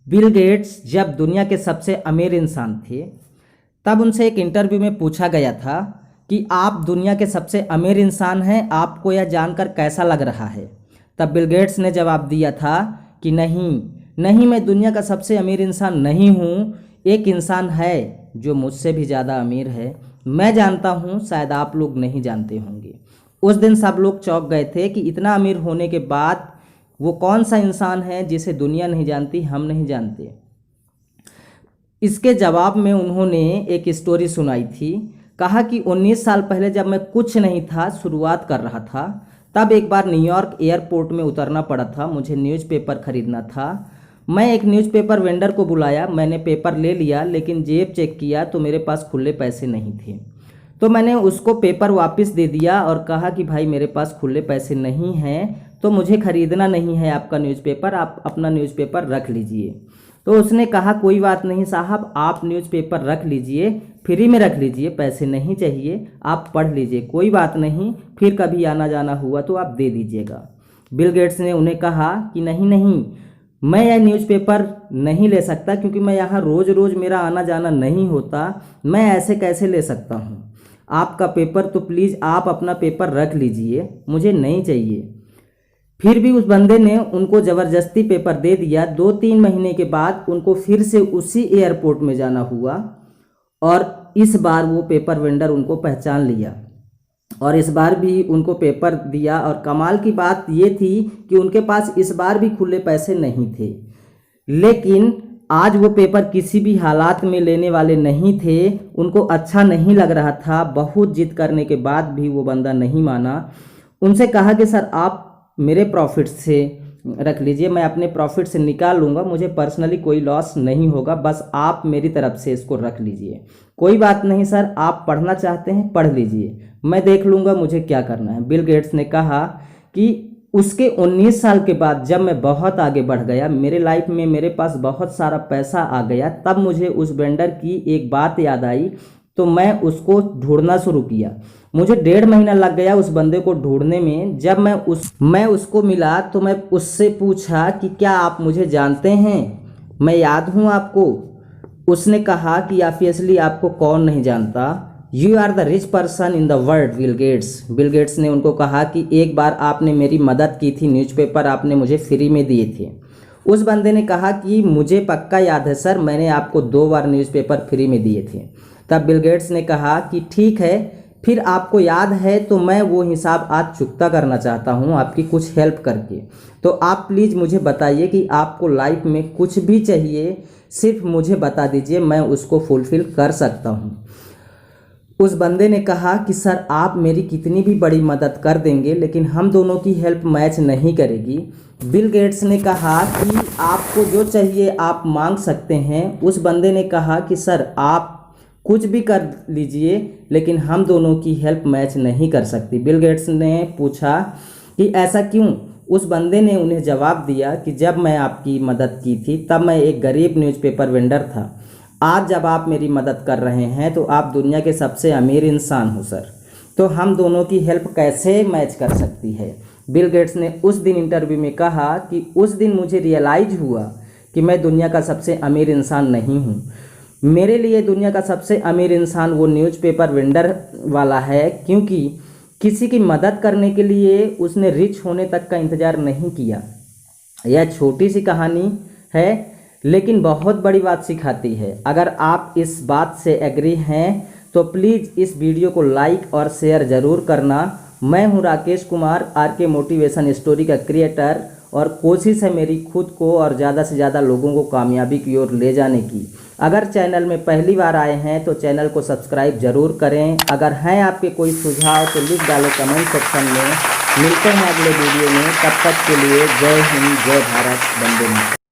Bill Gates जब दुनिया के सबसे अमीर इंसान थे, तब उनसे एक इंटरव्यू में पूछा गया था कि आप दुनिया के सबसे अमीर इंसान हैं, आपको यह जानकर कैसा लग रहा है। तब बिल गेट्स ने जवाब दिया था कि नहीं नहीं, मैं दुनिया का सबसे अमीर इंसान नहीं हूँ। एक इंसान है जो मुझसे भी ज़्यादा अमीर है, मैं जानता हूँ, शायद आप लोग नहीं जानते होंगे। उस दिन सब लोग चौंक गए थे कि इतना अमीर होने के बाद वो कौन सा इंसान है जिसे दुनिया नहीं जानती, हम नहीं जानते। इसके जवाब में उन्होंने एक स्टोरी सुनाई थी। कहा कि 19 साल पहले जब मैं कुछ नहीं था, शुरुआत कर रहा था, तब एक बार न्यूयॉर्क एयरपोर्ट में उतरना पड़ा था। मुझे न्यूज़पेपर खरीदना था। मैं एक न्यूज़पेपर वेंडर को बुलाया, मैंने पेपर ले लिया, लेकिन जेब चेक किया तो मेरे पास खुले पैसे नहीं थे। तो मैंने उसको पेपर वापस दे दिया और कहा कि भाई मेरे पास खुले पैसे नहीं हैं, तो मुझे ख़रीदना नहीं है आपका न्यूज़पेपर, आप अपना न्यूज़पेपर रख लीजिए। तो उसने कहा कोई बात नहीं साहब, आप न्यूज़पेपर रख लीजिए, फ्री में रख लीजिए, पैसे नहीं चाहिए, आप पढ़ लीजिए, कोई बात नहीं, फिर कभी आना जाना हुआ तो आप दे दीजिएगा। बिल गेट्स ने उन्हें कहा कि नहीं नहीं, मैं यह न्यूज़पेपर नहीं ले सकता, क्योंकि मैं यहाँ रोज़ रोज़ मेरा आना जाना नहीं होता, मैं ऐसे कैसे ले सकता हूँ। आपका पेपर तो प्लीज़ आप अपना पेपर रख लीजिए, मुझे नहीं चाहिए। फिर भी उस बंदे ने उनको ज़बरदस्ती पेपर दे दिया। 2-3 महीने के बाद उनको फिर से उसी एयरपोर्ट में जाना हुआ और इस बार वो पेपर वेंडर उनको पहचान लिया और इस बार भी उनको पेपर दिया। और कमाल की बात ये थी कि उनके पास इस बार भी खुले पैसे नहीं थे, लेकिन आज वो पेपर किसी भी हालात में लेने वाले नहीं थे। उनको अच्छा नहीं लग रहा था। बहुत जिद करने के बाद भी वो बंदा नहीं माना। उनसे कहा कि सर आप मेरे प्रॉफिट से रख लीजिए, मैं अपने प्रॉफिट से निकाल लूँगा, मुझे पर्सनली कोई लॉस नहीं होगा, बस आप मेरी तरफ से इसको रख लीजिए। कोई बात नहीं सर, आप पढ़ना चाहते हैं पढ़ लीजिए, मैं देख लूँगा मुझे क्या करना है। बिल गेट्स ने कहा कि उसके 19 साल के बाद जब मैं बहुत आगे बढ़ गया, मेरे लाइफ में मेरे पास बहुत सारा पैसा आ गया, तब मुझे उस वेंडर की एक बात याद आई, तो मैं उसको ढूंढना शुरू किया। मुझे 1.5 महीना लग गया उस बंदे को ढूंढने में। जब मैं उसको मिला तो मैं उससे पूछा कि क्या आप मुझे जानते हैं, मैं याद हूँ आपको। उसने कहा कि ऑब्वियसली आपको कौन नहीं जानता, you are the rich person in the world Bill Gates. Bill Gates ने उनको कहा कि एक बार आपने मेरी मदद की थी, न्यूज़पेपर आपने मुझे फ्री में दिए थे। उस बंदे ने कहा कि मुझे पक्का याद है सर, मैंने आपको 2 बार न्यूज़पेपर फ्री में दिए थे। तब बिल गेट्स ने कहा कि ठीक है, फिर आपको याद है तो मैं वो हिसाब आज चुकता करना चाहता हूँ आपकी कुछ हेल्प करके। तो आप प्लीज़ मुझे बताइए कि आपको लाइफ में कुछ भी चाहिए, सिर्फ मुझे बता दीजिए, मैं उसको फुलफ़िल कर सकता हूँ। उस बंदे ने कहा कि सर आप मेरी कितनी भी बड़ी मदद कर देंगे, लेकिन हम दोनों की हेल्प मैच नहीं करेगी। बिल गेट्स ने कहा कि आपको जो चाहिए आप मांग सकते हैं। उस बंदे ने कहा कि सर आप कुछ भी कर लीजिए, लेकिन हम दोनों की हेल्प मैच नहीं कर सकती। बिल गेट्स ने पूछा कि ऐसा क्यों। उस बंदे ने उन्हें जवाब दिया कि जब मैं आपकी मदद की थी तब मैं एक गरीब न्यूज़पेपर वेंडर था, आज जब आप मेरी मदद कर रहे हैं तो आप दुनिया के सबसे अमीर इंसान हो सर, तो हम दोनों की हेल्प कैसे मैच कर सकती है। बिल गेट्स ने उस दिन इंटरव्यू में कहा कि उस दिन मुझे रियलाइज हुआ कि मैं दुनिया का सबसे अमीर इंसान नहीं हूँ। मेरे लिए दुनिया का सबसे अमीर इंसान वो न्यूज़पेपर वेंडर वाला है, क्योंकि किसी की मदद करने के लिए उसने रिच होने तक का इंतज़ार नहीं किया। यह छोटी सी कहानी है, लेकिन बहुत बड़ी बात सिखाती है। अगर आप इस बात से एग्री हैं तो प्लीज़ इस वीडियो को लाइक और शेयर ज़रूर करना। मैं हूं Rakesh Kumar, RK motivation story का क्रिएटर, और कोशिश है मेरी खुद को और ज़्यादा से ज़्यादा लोगों को कामयाबी की ओर ले जाने की। अगर चैनल में पहली बार आए हैं तो चैनल को सब्सक्राइब ज़रूर करें। अगर हैं आपके कोई सुझाव तो लिख डालें कमेंट सेक्शन में। मिलते हैं अगले वीडियो में, तब तक के लिए जय हिंद, जय भारत, वंदे मातरम।